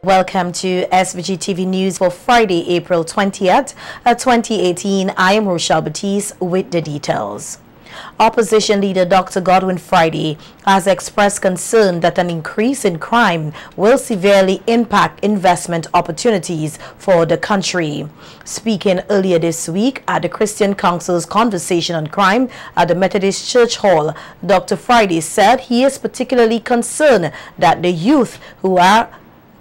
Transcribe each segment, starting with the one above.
Welcome to SVG-TV News for Friday, April 20th, 2018. I am Rochelle Batiste with the details. Opposition leader Dr. Godwin Friday has expressed concern that an increase in crime will severely impact investment opportunities for the country. Speaking earlier this week at the Christian Council's Conversation on Crime at the Methodist Church Hall, Dr. Friday said he is particularly concerned that the youth, who are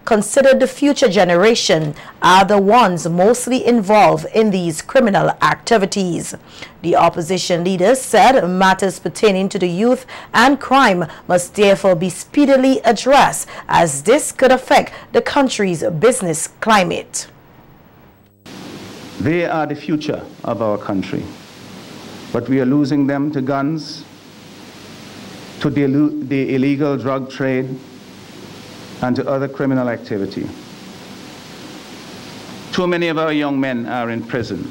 considered the future generation, are the ones mostly involved in these criminal activities. The opposition leader said matters pertaining to the youth and crime must therefore be speedily addressed, as this could affect the country's business climate. They are the future of our country, but we are losing them to guns, to the illegal drug trade, and to other criminal activity. Too many of our young men are in prison.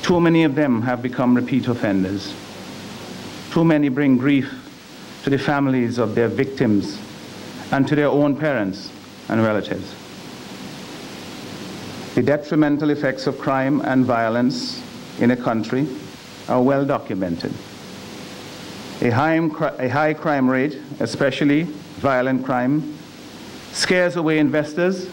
Too many of them have become repeat offenders. Too many bring grief to the families of their victims and to their own parents and relatives. The detrimental effects of crime and violence in a country are well documented. A high crime rate, especially violent crime, scares away investors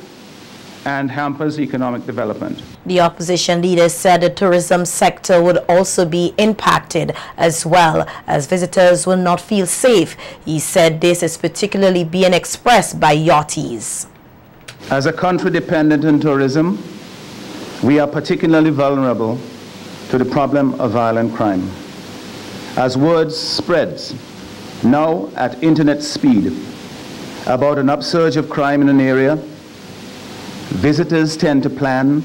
and hampers economic development. The opposition leader said the tourism sector would also be impacted, as well as visitors will not feel safe. He said this is particularly being expressed by yachties. As a country dependent on tourism, we are particularly vulnerable to the problem of violent crime. As word spreads, now at internet speed, about an upsurge of crime in an area, visitors tend to plan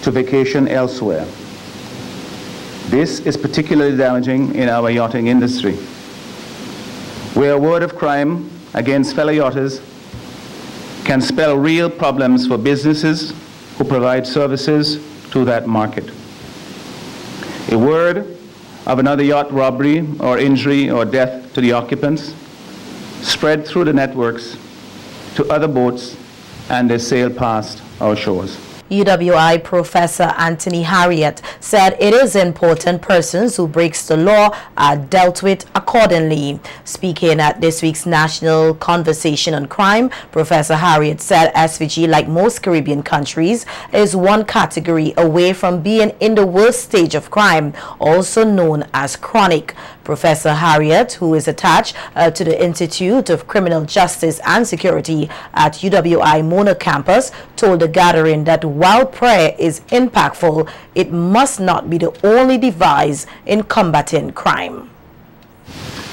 to vacation elsewhere. This is particularly damaging in our yachting industry, where a word of crime against fellow yachters can spell real problems for businesses who provide services to that market. A word of another yacht robbery or injury or death to the occupants spread through the networks to other boats, and they sail past our shores. UWI Professor Anthony Harriet said it is important persons who breaks the law are dealt with accordingly. Speaking at this week's National Conversation on Crime, Professor Harriet said SVG, like most Caribbean countries, is one category away from being in the worst stage of crime, also known as chronic. Professor Harriet, who is attached to the Institute of Criminal Justice and Security at UWI Mona campus, told the gathering that while prayer is impactful, it must not be the only device in combating crime.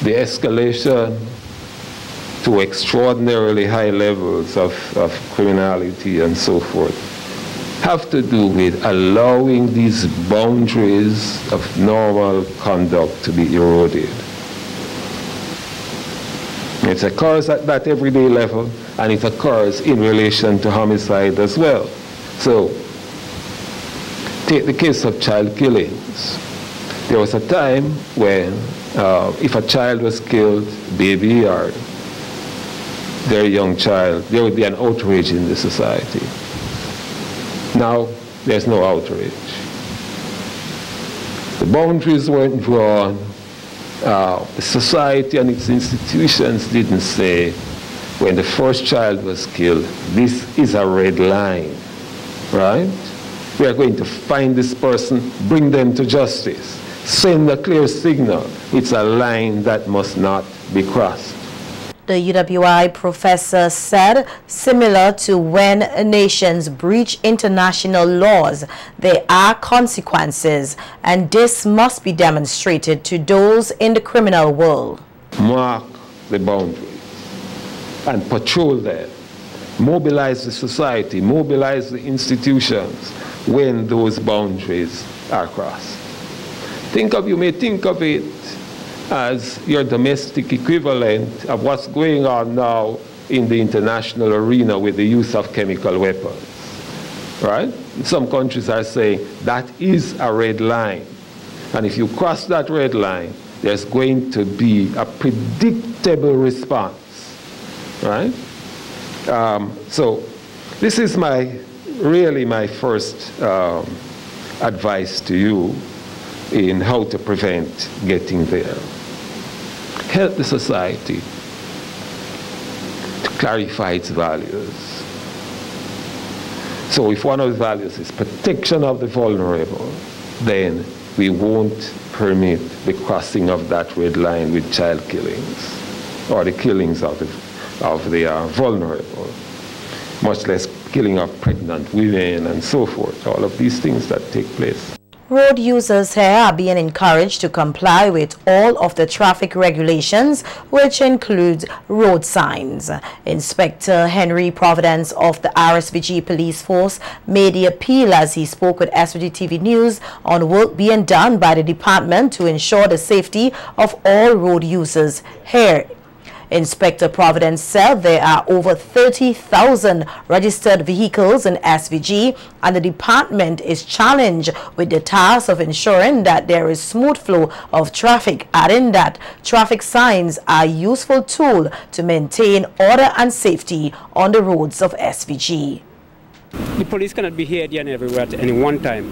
The escalation to extraordinarily high levels of criminality and so forth have to do with allowing these boundaries of normal conduct to be eroded. It occurs at that everyday level, and it occurs in relation to homicide as well. So, take the case of child killings. There was a time when if a child was killed, baby or very young child, there would be an outrage in the society. Now, there's no outrage. The boundaries weren't drawn. The society and its institutions didn't say, when the first child was killed, this is a red line, right? We are going to find this person, bring them to justice, send a clear signal. It's a line that must not be crossed. The UWI professor said, similar to when nations breach international laws, there are consequences, and this must be demonstrated to those in the criminal world. Mark the boundaries and patrol them. Mobilize the society, mobilize the institutions when those boundaries are crossed. You may think of it as your domestic equivalent of what's going on now in the international arena with the use of chemical weapons, right? Some countries are saying that is a red line. And if you cross that red line, there's going to be a predictable response, right? So this is really my first advice to you in how to prevent getting there. Help the society to clarify its values. So if one of the values is protection of the vulnerable, then we won't permit the crossing of that red line with child killings or the killings of the vulnerable, much less killing of pregnant women and so forth, all of these things that take place. Road users here are being encouraged to comply with all of the traffic regulations, which includes road signs. Inspector Henry Providence of the RSVG Police Force made the appeal as he spoke with SVG-TV News on work being done by the department to ensure the safety of all road users here. Inspector Providence said there are over 30,000 registered vehicles in SVG, and the department is challenged with the task of ensuring that there is smooth flow of traffic, adding that traffic signs are a useful tool to maintain order and safety on the roads of SVG. The police cannot be here, there and everywhere at any one time.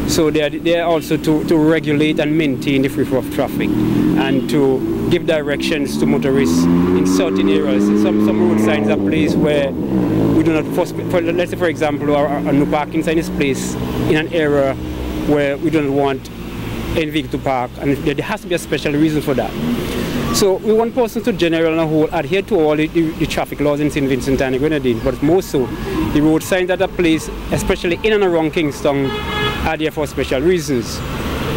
So they are there also to regulate and maintain the free flow of traffic and to give directions to motorists in certain areas. Some road signs are placed where we do not, let's say for example, a no parking sign is placed in an area where we don't want any vehicle to park, and there has to be a special reason for that. So we want persons to generally on a whole adhere to all the traffic laws in St. Vincent and the Grenadines, but more so the road signs that are placed, especially in and around Kingston, are there for special reasons.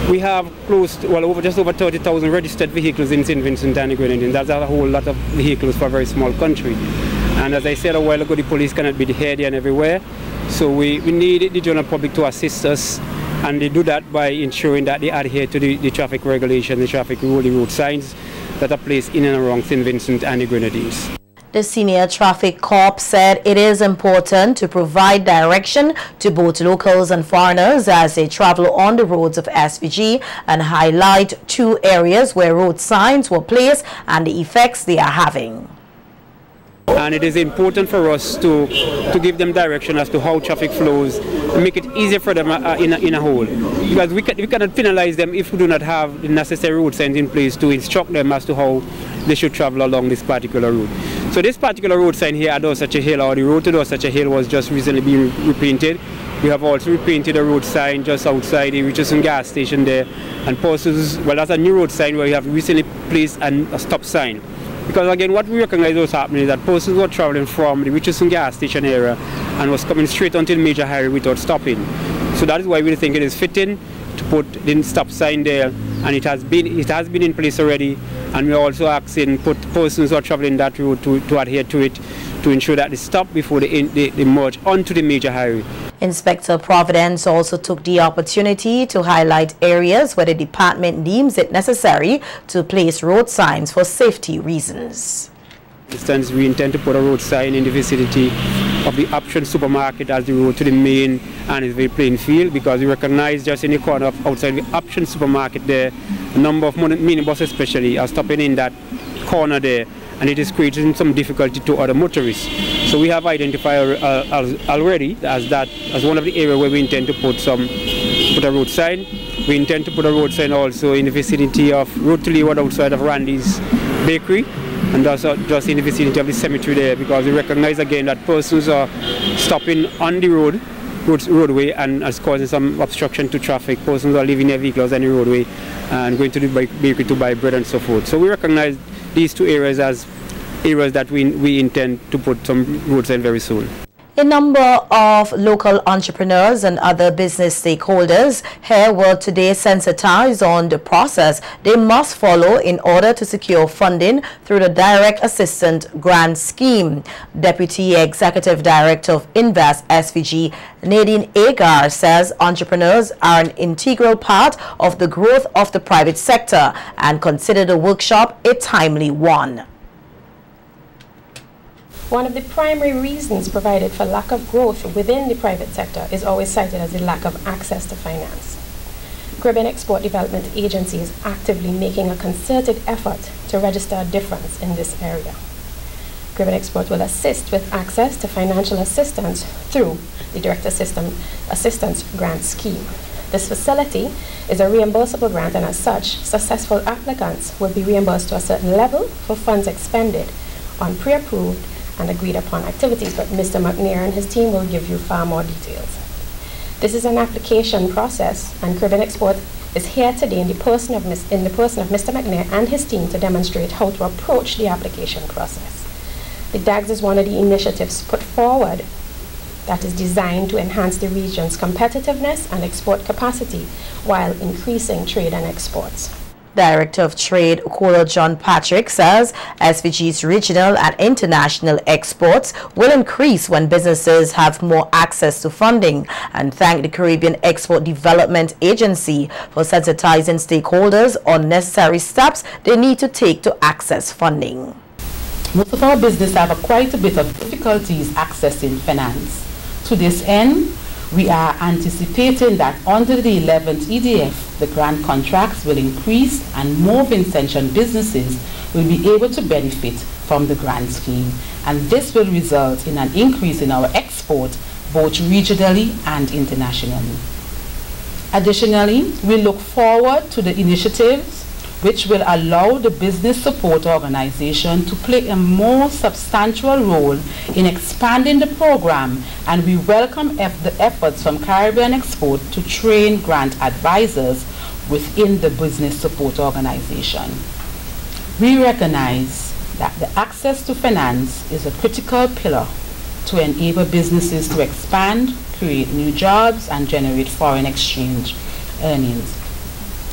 We have just over 30,000 registered vehicles in St. Vincent and the Grenadines. That's a whole lot of vehicles for a very small country. And as I said a while ago, the police cannot be here, there and everywhere. So we need the general public to assist us, and they do that by ensuring that they adhere to the traffic regulations, the traffic rule, the road signs that are placed in and around St. Vincent and the Grenadines. The senior traffic cop said it is important to provide direction to both locals and foreigners as they travel on the roads of SVG, and highlight 2 areas where road signs were placed and the effects they are having. And it is important for us to give them direction as to how traffic flows, and make it easier for them in a whole. Because we cannot penalize them if we do not have the necessary road signs in place to instruct them as to how they should travel along this particular route. So this particular road sign here at Dorsetshire Hill, or the road to Dorsetshire Hill, was just recently being repainted. We have also repainted a road sign just outside the Richardson gas station there. And persons, well, that's a new road sign where we have recently placed a stop sign. Because again, what we recognize was happening is that persons were traveling from the Richardson gas station area and was coming straight onto the major highway without stopping. So that is why we think it is fitting to put the stop sign there, and it has been in place already. And we're also asking persons who are traveling that route to adhere to it, to ensure that they stop before they merge onto the major highway. Inspector Providence also took the opportunity to highlight areas where the department deems it necessary to place road signs for safety reasons. For instance, we intend to put a road sign in the vicinity of the Option supermarket as the road to the main and its very plain field, because we recognize just in the corner outside the Option supermarket there, a number of minibuses especially are stopping in that corner there, and it is creating some difficulty to other motorists. So we have identified already as one of the areas where we intend to put a road sign. We intend to put a road sign also in the vicinity of Road to Leeward outside of Randy's Bakery, and also just in the vicinity of the cemetery there, because we recognize again that persons are stopping on the roadway and is causing some obstruction to traffic. Persons are leaving their vehicles on the roadway and going to the bakery to buy bread and so forth. So we recognize these 2 areas as areas that we intend to put some road sign very soon. A number of local entrepreneurs and other business stakeholders here were today sensitized on the process they must follow in order to secure funding through the Direct Assistance Grant Scheme. Deputy Executive Director of Invest SVG, Nadine Agar, says entrepreneurs are an integral part of the growth of the private sector and consider the workshop a timely one. One of the primary reasons provided for lack of growth within the private sector is always cited as the lack of access to finance. Caribbean Export Development Agency is actively making a concerted effort to register a difference in this area. Caribbean Export will assist with access to financial assistance through the Direct Assistance Grant Scheme. This facility is a reimbursable grant, and as such, successful applicants will be reimbursed to a certain level for funds expended on pre-approved and agreed upon activities, but Mr. McNair and his team will give you far more details. This is an application process, and Caribbean Export is here today in the person of Mr. McNair and his team to demonstrate how to approach the application process. The DAGS is one of the initiatives put forward that is designed to enhance the region's competitiveness and export capacity while increasing trade and exports. Director of Trade, Okola John Patrick, says SVG's regional and international exports will increase when businesses have more access to funding, and thanked the Caribbean Export Development Agency for sensitizing stakeholders on necessary steps they need to take to access funding. Most of our businesses have quite a bit of difficulties accessing finance. To this end, we are anticipating that under the 11th EDF, the grant contracts will increase and more Vincentian businesses will be able to benefit from the grant scheme. And this will result in an increase in our export both regionally and internationally. Additionally, we look forward to the initiatives which will allow the business support organization to play a more substantial role in expanding the program, and we welcome the efforts from Caribbean Export to train grant advisors within the business support organization. We recognize that the access to finance is a critical pillar to enable businesses to expand, create new jobs, and generate foreign exchange earnings.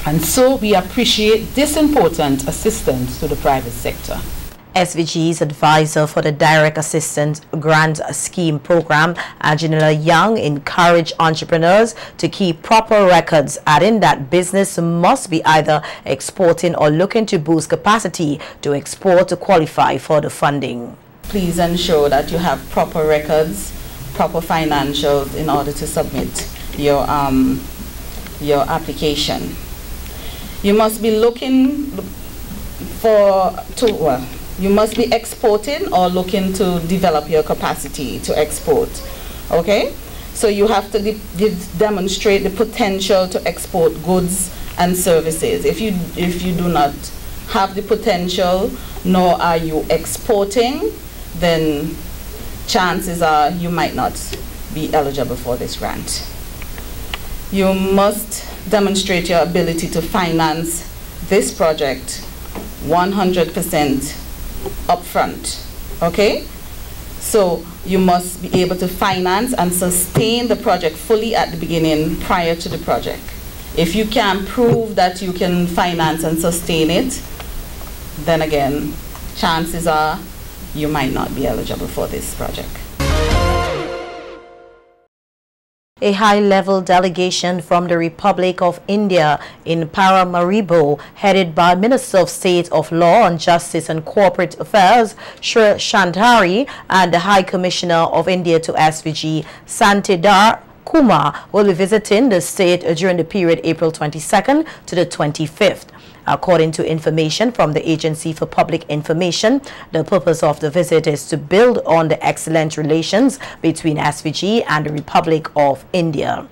And so we appreciate this important assistance to the private sector. SVG's advisor for the Direct Assistance Grant Scheme program, Angela Young, encouraged entrepreneurs to keep proper records, adding that business must be either exporting or looking to boost capacity to export to qualify for the funding. Please ensure that you have proper records, proper financials in order to submit your application. You must be looking you must be exporting or looking to develop your capacity to export. Okay? So you have to demonstrate the potential to export goods and services. If you do not have the potential, nor are you exporting, then chances are you might not be eligible for this grant. You must demonstrate your ability to finance this project 100% upfront. Okay? So you must be able to finance and sustain the project fully at the beginning prior to the project. If you can prove that you can finance and sustain it, then again, chances are you might not be eligible for this project. A high-level delegation from the Republic of India in Paramaribo, headed by Minister of State of Law and Justice and Corporate Affairs, Shri Shantari, and the High Commissioner of India to SVG, Santidar Kumar, will be visiting the state during the period April 22nd to the 25th. According to information from the Agency for Public Information, the purpose of the visit is to build on the excellent relations between SVG and the Republic of India.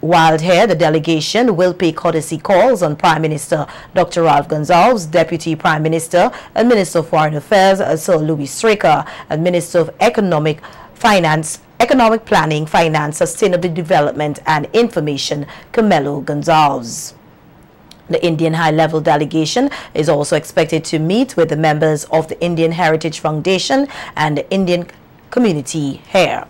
While here, the delegation will pay courtesy calls on Prime Minister Dr. Ralph Gonsalves, Deputy Prime Minister and Minister of Foreign Affairs Sir Louis Straker, and Minister of Economic Planning, Finance, Sustainable Development and Information, Camelo Gonsalves. The Indian high-level delegation is also expected to meet with the members of the Indian Heritage Foundation and the Indian community here.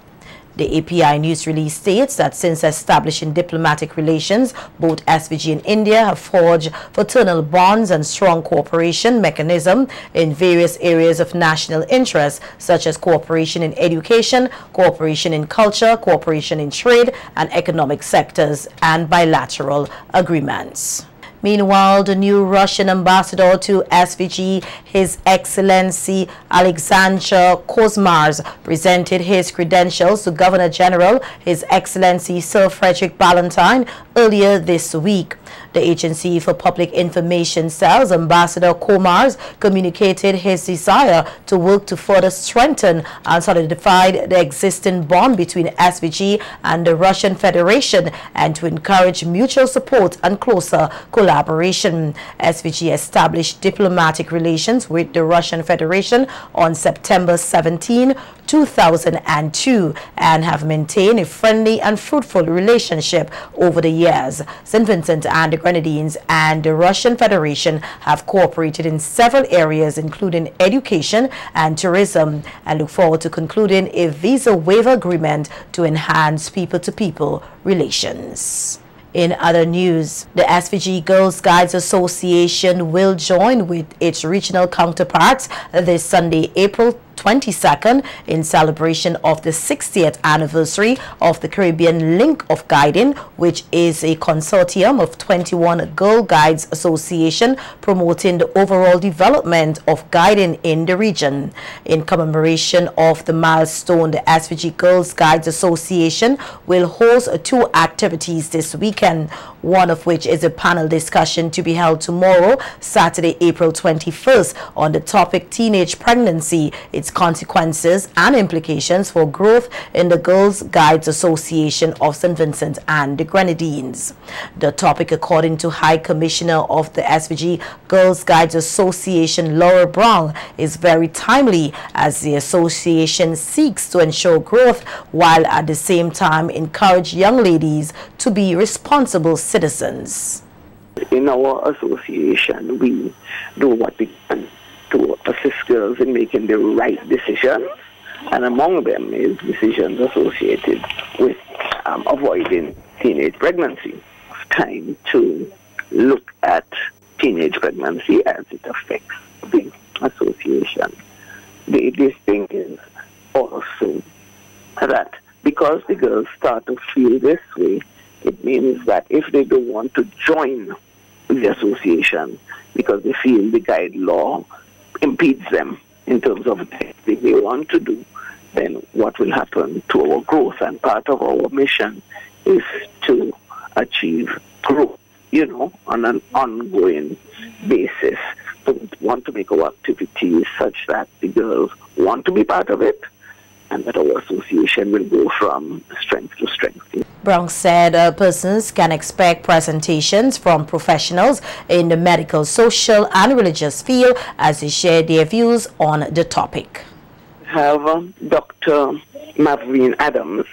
The API news release states that since establishing diplomatic relations, both SVG and India have forged fraternal bonds and strong cooperation mechanism in various areas of national interest, such as cooperation in education, cooperation in culture, cooperation in trade and economic sectors, and bilateral agreements. Meanwhile, the new Russian ambassador to SVG, His Excellency Alexander Kozmars, presented his credentials to Governor General His Excellency Sir Frederick Ballantyne earlier this week. The Agency for Public Information Cells Ambassador Komars communicated his desire to work to further strengthen and solidify the existing bond between SVG and the Russian Federation and to encourage mutual support and closer collaboration. SVG established diplomatic relations with the Russian Federation on September 17, 2002 and have maintained a friendly and fruitful relationship over the years. St. Vincent and the Grenadines and the Russian Federation have cooperated in several areas including education and tourism and look forward to concluding a visa waiver agreement to enhance people-to-people relations. In other news, the SVG Girls Guides Association will join with its regional counterparts this Sunday, April 22nd, in celebration of the 60th anniversary of the Caribbean Link of Guiding, which is a consortium of 21 Girl Guides Association promoting the overall development of guiding in the region. In commemoration of the milestone, the SVG Girls Guides Association will host 2 activities this weekend, one of which is a panel discussion to be held tomorrow, Saturday, April 21st, on the topic Teenage Pregnancy, its consequences and implications for growth in the Girls Guides Association of St. Vincent and the Grenadines. The topic, according to High Commissioner of the SVG Girls Guides Association, Laura Brown, is very timely as the association seeks to ensure growth while at the same time encourage young ladies to be responsible citizens. In our association, we do what we can to assist girls in making the right decisions, and among them is decisions associated with avoiding teenage pregnancy. It's time to look at teenage pregnancy as it affects the association. This thing is also that because the girls start to feel this way, it means that if they don't want to join the association because they feel the guide law impedes them in terms of the thing they want to do, then what will happen to our growth? And part of our mission is to achieve growth, on an ongoing basis. So we want to make our activities such that the girls want to be part of it and that our association will go from strength to strength. Brown said persons can expect presentations from professionals in the medical, social and religious field as they share their views on the topic. We have Dr. Mavreen Adams.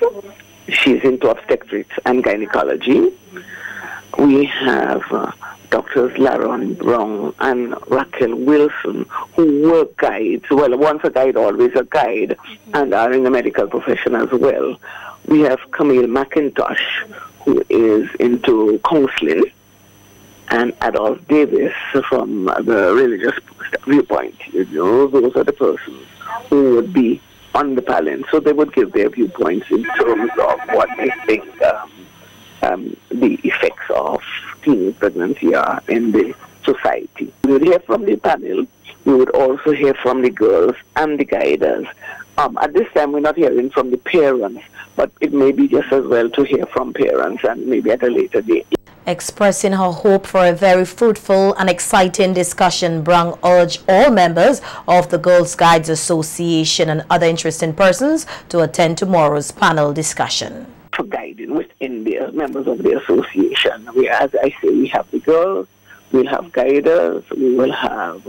She's into obstetrics and gynecology. We have Doctors Laron Brown and Raquel Wilson, who were guides, well, once a guide, always a guide, and are in the medical profession as well. We have Camille McIntosh, who is into counseling, and Adolph Davis from the religious viewpoint. Those are the persons who would be on the panel, so they would give their viewpoints in terms of what they think the effects of teenage pregnancy are in the society. We would hear from the panel. We would also hear from the girls and the guiders. At this time, we're not hearing from the parents, but it may be just as well to hear from parents and maybe at a later date. Expressing her hope for a very fruitful and exciting discussion, Brown urged all members of the Girls Guides Association and other interested persons to attend tomorrow's panel discussion. For guiding within the members of the association, as I say, we have the girls, we'll have guiders, we will have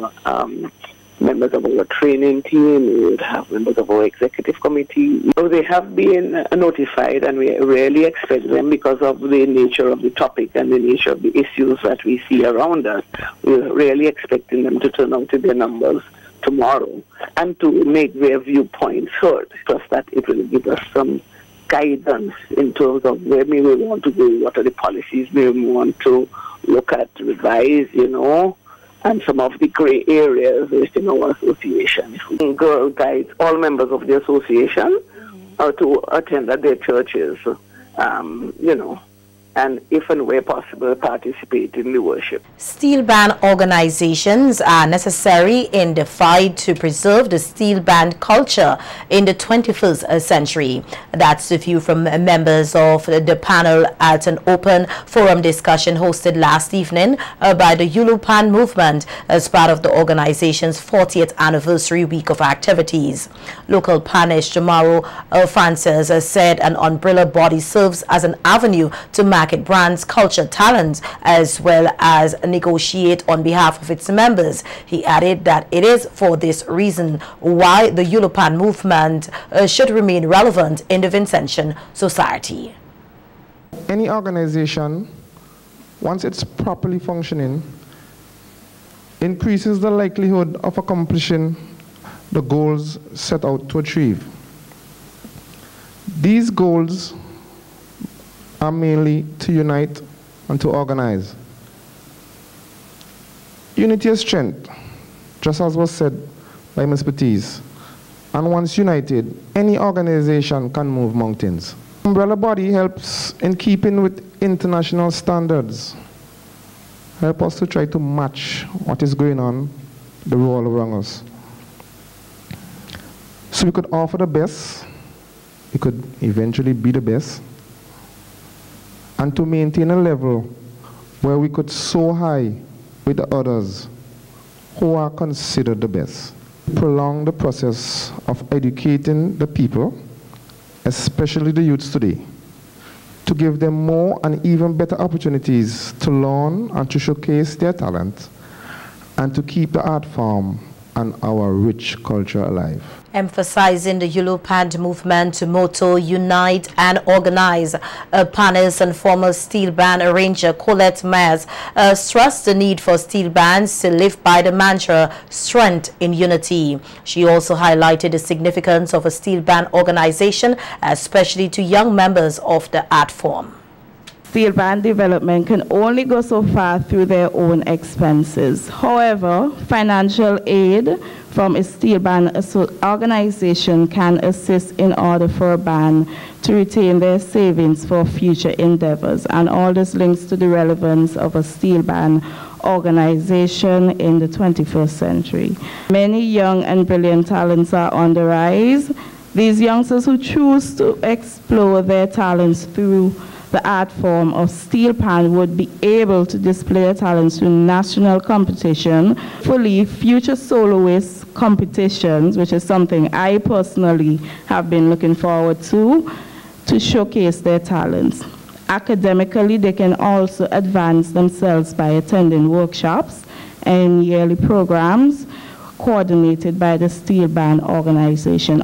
members of our training team, we would have members of our executive committee. So they have been notified, and we really expect them because of the nature of the topic and the nature of the issues that we see around us. We're really expecting them to turn out in their numbers tomorrow and to make their viewpoints heard, just that it will give us some guidance in terms of where we want to go, what are the policies we want to look at, revise, and some of the gray areas within our association. Girl Guides, all members of the association, are to attend at their churches, and if and where possible, participate in the worship. Steel band organizations are necessary in the fight to preserve the steel band culture in the 21st century. That's the view from members of the panel at an open forum discussion hosted last evening by the Yulupan movement as part of the organization's 40th anniversary week of activities. Local Panish Jamaro Francis said an umbrella body serves as an avenue to market brands' culture talents as well as negotiate on behalf of its members. He added that it is for this reason why the Yulupan movement should remain relevant in the Vincentian society. Any organization, once it's properly functioning, increases the likelihood of accomplishing the goals set out to achieve. These goals are mainly to unite and to organize. Unity is strength, just as was said by Ms. Baptiste. And once united, any organization can move mountains. Umbrella body helps in keeping with international standards. Help us to try to match what is going on the world around us. So we could offer the best, we could eventually be the best, and to maintain a level where we could soar high with the others who are considered the best. Prolong the process of educating the people, especially the youths today, to give them more and even better opportunities to learn and to showcase their talent, and to keep the art form and our rich culture alive. Emphasizing the Yulupan movement motto, unite and organize, panelists and former steel band arranger Colette Myers stressed the need for steel bands to live by the mantra, strength in unity. She also highlighted the significance of a steel band organization, especially to young members of the art form. Steel band development can only go so far through their own expenses. However, financial aid from a steel band organization can assist in order for a band to retain their savings for future endeavors. And all this links to the relevance of a steel band organization in the 21st century. Many young and brilliant talents are on the rise. These youngsters who choose to explore their talents through the art form of steel pan would be able to display their talents through national competition, fully future soloist competitions, which is something I personally have been looking forward to showcase their talents. Academically, they can also advance themselves by attending workshops and yearly programs coordinated by the Steel Band organization.